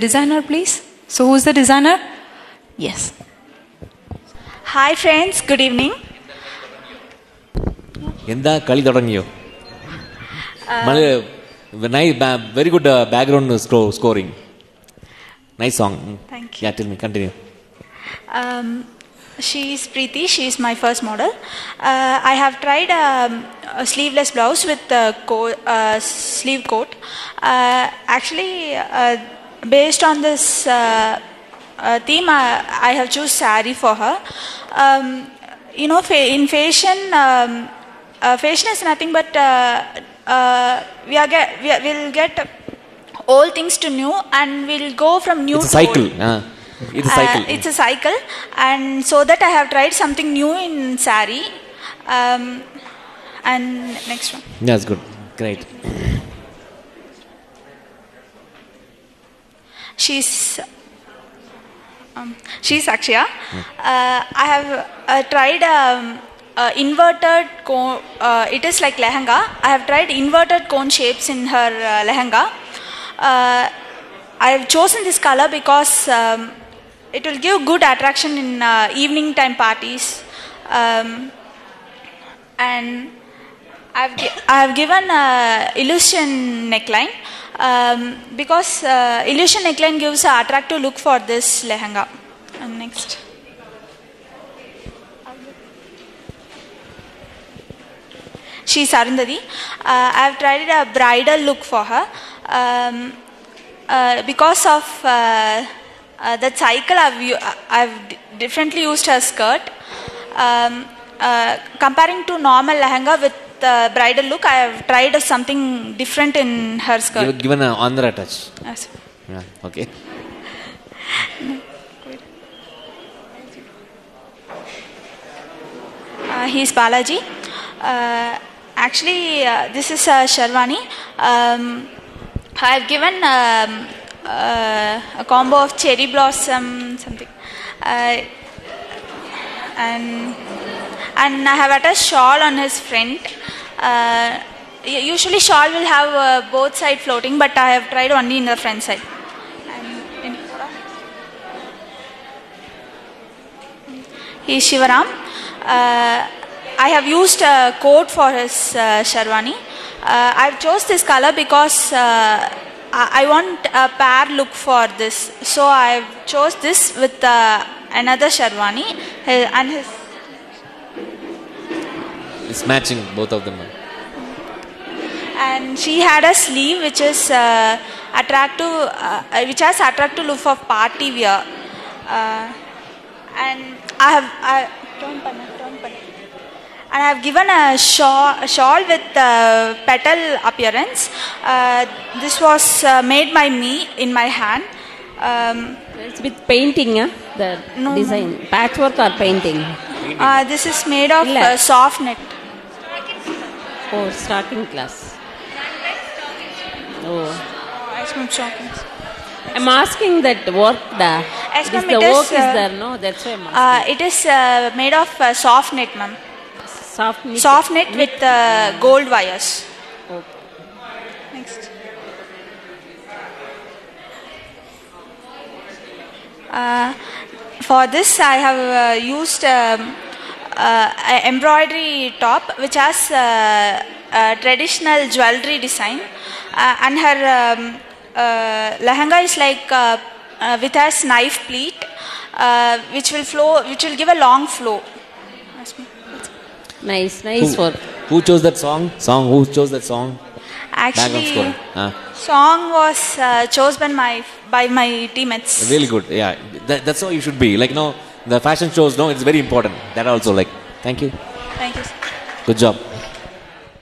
designer, please. So who's the designer? Yes. Hi friends, good evening. എന്താ കളി തുടങ്ങിയോ? Very good background scoring. Nice song. Thank you. Yeah, tell me, continue. She is Preeti. She is my first model. I have tried a sleeveless blouse with sleeve coat. Actually, based on this theme, I have choose saree for her. In fashion, fashion is nothing but we'll get old things to new, and we'll go from new. It's a cycle. It's a cycle. It's a cycle, and so that I have tried something new in saree. And next one. That's good. Great. She's Akshaya. I have tried inverted cone. It is like lehenga. I have tried inverted cone shapes in her lehenga. I have chosen this color because it will give good attraction in evening time parties. And I have given illusion neckline because illusion neckline gives an attractive look for this lehenga. And next. She is Arundhati. I have tried a bridal look for her. Because of that cycle, I've differently used her skirt. Comparing to normal lehenga with bridal look, I have tried something different in her skirt. You have given an Andhra touch. Yes. Yeah, okay. He is Balaji. Actually, this is Sharwani. I have given a combo of cherry blossom something, and I have attached shawl on his front. Usually shawl will have both side floating, but I have tried only in the front side. He is Shivaram. I have used a coat for his Sharwani. I have chose this color because I want a pair look for this. So I have chose this with another Sharwani and his. It's matching both of them. And she had a sleeve which is attractive, which has attractive look of party wear. And I have given a shawl with petal appearance. This was made by me in my hand. It's with painting, the design. Patchwork or painting? This is made of soft net. Oh, stocking class. Oh. I'm asking that work, the work is there, no? That's why I'm asking. It is made of soft net, ma'am. Soft net with gold wires. Okay. Next. For this, I have used embroidery top which has traditional jewelry design, and her lehenga is like with has knife pleat, which will give a long flow. Nice work. Who chose that song? Who chose that song? Actually, song was chosen by my teammates. Really good. Yeah, that's how you should be. Like, the fashion shows. It's very important. That also, thank you. Thank you. Good job.